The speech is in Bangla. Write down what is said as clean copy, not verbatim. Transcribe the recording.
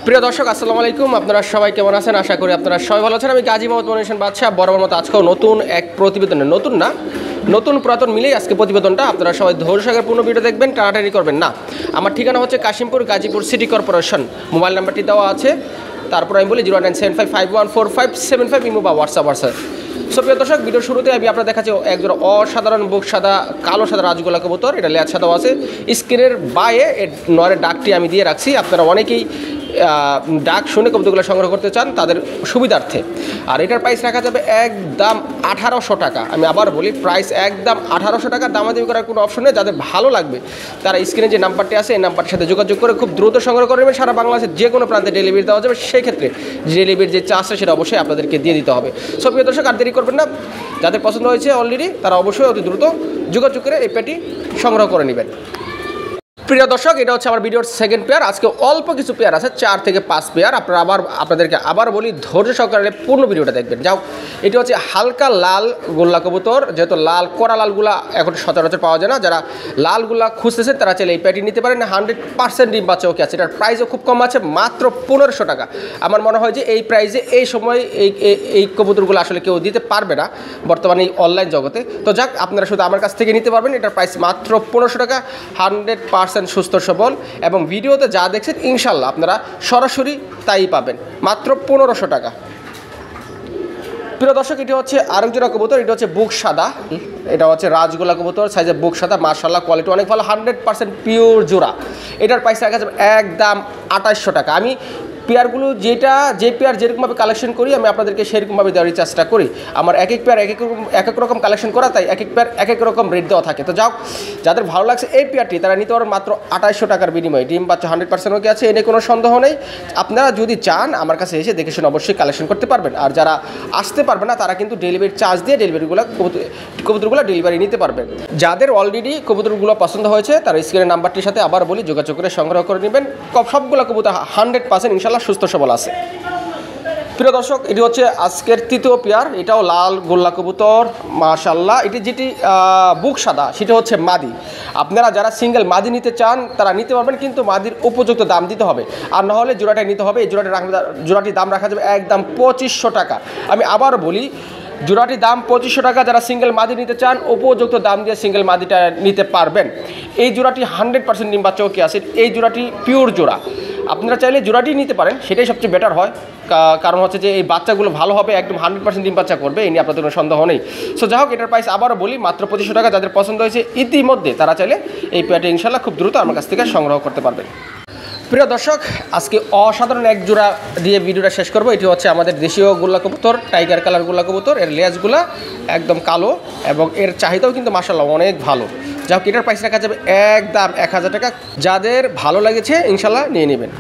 প্রিয় দর্শক আসসালামু আলাইকুম, আপনারা সবাই কেমন আছেন? আশা করি আপনারা সবাই ভালো আছেন। আমি গাজী মোহাম্মদ মনির হোসেন বাদশা, বরাবর মতো আজকেও নতুন এক প্রতিবেদনে, নতুন পুরাতন মিলেই আজকে প্রতিবেদনটা। আপনারা সবাই ধৈর্য সহকারে পূর্ণ ভিডিও দেখবেন, টানাটানি করবেন না। আমার ঠিকানা হচ্ছে Kashimpur, Gazipur city corporation. Mobile নাম্বারটি দেওয়া আছে, তারপর আমি বলি 09755144575 ইমো বা হোয়াটসঅ্যাপ আছে। সো প্রিয় দর্শক, ভিডিওর শুরুতে আমি আপনার দেখাচ্ছি একজোড়া অসাধারণ বুক সাদা কালো সাদা রাজগোলা কবুতর। এটা লেজ সাদাও আছে। স্ক্রিনের বায়ে এর নরের ডাকটি আমি দিয়ে রাখছি। আপনারা অনেকেই ডাক শুনে কবুতরগুলো সংগ্রহ করতে চান, তাদের সুবিধার্থে। আর এটার প্রাইস রাখা যাবে একদম 1800 টাকা। আমি আবার বলি, প্রাইস একদম 1800 টাকা। দামাদামি করার কোনো অপশন নেই। যাদের ভালো লাগবে তারা স্ক্রিনে যে নাম্বারটি আছে এই নাম্বারটির সাথে যোগাযোগ করে খুব দ্রুত সংগ্রহ করে নেবেন। সারা বাংলাদেশের যে কোনো প্রান্তে ডেলিভারি দেওয়া যাবে। সেই ক্ষেত্রে ডেলিভারির যে চার্জটা সেটা অবশ্যই আপনাদেরকে দিয়ে দিতে হবে। সো প্রিয় দর্শক, আর দেরি করবেন না। যাদের পছন্দ হয়েছে অলরেডি তারা অবশ্যই অতি দ্রুত যোগাযোগ করে এই পেটি সংগ্রহ করে নেবেন। প্রিয় দর্শক, এটা হচ্ছে আমার ভিডিওর সেকেন্ড পেয়ার। আজকে অল্প কিছু পেয়ার আছে, 4 থেকে 5 পেয়ার। আপনাদেরকে আবার বলি, ধৈর্য সহকারে পূর্ণ ভিডিওটা দেখবেন। যাও, এটি হচ্ছে হালকা লাল গোল্লা কবুতর। যেহেতু লাল কড়া লালগুলা এখন সচরাচর পাওয়া যায় না, যারা লালগুলা খুঁজতেছে তারা চাইলে এই পেয়ারটি নিতে পারেন। 100% ডিম বাচ্চা ওকে আছে। এটার প্রাইসও খুব কম আছে, মাত্র 1500 টাকা। আমার মনে হয় যে এই প্রাইসে এই সময় এই কবুতরগুলো আসলে কেউ দিতে পারবে না বর্তমানে এই অনলাইন জগতে। তো যাক, আপনারা শুধু আমার কাছ থেকে নিতে পারবেন। এটার প্রাইস মাত্র 1500 টাকা। 100% সুস্থ সবল, এবং ভিডিওতে যা দেখছেন ইনশাল্লাহ আপনারা সরাসরি তাই পাবেন, মাত্র 1500 টাকা। প্রিয় দর্শক, এটি হচ্ছে আরেক জোড়া কবুতর। এটা হচ্ছে বুক সাদা। এটা হচ্ছে রাজগোলা কবুতর, সাইজে বুক সাদা। মাশাআল্লাহ, কোয়ালিটি অনেক ভালো। 100% পিওর জোড়া। এটার প্রাইস রাখা যাবে একদম 2800 টাকা। আমি পেয়ারগুলো যে পেয়ার যেরকমভাবে কালেকশন করি, আমি আপনাদেরকে সেরকমভাবে দেওয়ার চেষ্টা করি। আমার এক এক পেয়ার এক এক রকম কালেকশন করা, তাই এক এক পেয়ার এক এক রকম রেট দেওয়া থাকে। তো যাও, যাদের ভালো লাগছে এই পেয়ারটি তারা নিতে পারেন মাত্র 2800 টাকার বিনিময়ে। ডিম বাচ্চা 100% ওকে আছে, এনে কোনো সন্দেহ নেই। আপনারা যদি চান আমার কাছে এসে দেখে শুনে অবশ্যই কালেকশন করতে পারবেন। আর যারা আসতে পারবে না তারা কিন্তু ডেলিভারি চার্জ দিয়ে কবুতরগুলো ডেলিভারি নিতে পারবেন। যাদের অলরেডি কবুতরগুলো পছন্দ হয়েছে তারা স্ক্রিনের নাম্বারটির সাথে আবার বলি যোগাযোগ করে সংগ্রহ করে নেবেন। সবগুলো কবুতর 100% ইনশাল্লাহ সুস্থ সবল আছে। প্রিয় দর্শক, এটি হচ্ছে আজকের তৃতীয় পেয়ার। এটাও লাল গোল্লা কবুতর। মাশাআল্লাহ, এটি যেটি বুক সাদা সেটা হচ্ছে মাদি। আপনারা যারা সিঙ্গেল মাদি নিতে চান তারা নিতে পারবেন, কিন্তু মাদির উপযুক্ত দাম দিতে হবে। আর না হলে জোড়াটাই নিতে হবে। এই জোড়াটির দাম রাখা যাবে একদম 2500 টাকা। আমি আবার বলি, জোড়াটির দাম 2500 টাকা। যারা সিঙ্গেল মাদি নিতে চান উপযুক্ত দাম দিয়ে সিঙ্গেল মাদিটা নিতে পারবেন। এই জোড়াটি 100% ডিম বাচ্চা ওকে আছে। এই জোড়াটি পিওর জোড়া। আপনারা চাইলে জোড়াটি নিতে পারেন, সেটাই সবচেয়ে বেটার হয়। কারণ হচ্ছে যে এই বাচ্চাগুলো ভালো হবে, একদম 100% ডিম বাচ্চা করবে, এই নিয়ে আপনাদের কোনো সন্দেহ নেই। সো যাই হোক, এটার প্রাইস আবারও বলি মাত্র 2500 টাকা। যাদের পছন্দ হয়েছে ইতিমধ্যে তারা চাইলে এই পেয়ারটি ইনশাল্লাহ খুব দ্রুত আমার কাছ থেকে সংগ্রহ করতে পারবেন। প্রিয় দর্শক, আজকে অসাধারণ এক জোড়া দিয়ে ভিডিওটা শেষ করবো। এটি হচ্ছে আমাদের দেশীয় গোল্লা কবুতর, টাইগার কালার গোল্লা কবুতর। এর লেজগুলা একদম কালো এবং এর চাহিদাও কিন্তু মাশাআল্লাহ অনেক ভালো। যাই হোক, এটার প্রাইস রাখা যাবে একদম 1000 টাকা। যাদের ভালো লেগেছে ইনশাল্লাহ নিয়ে নেবেন।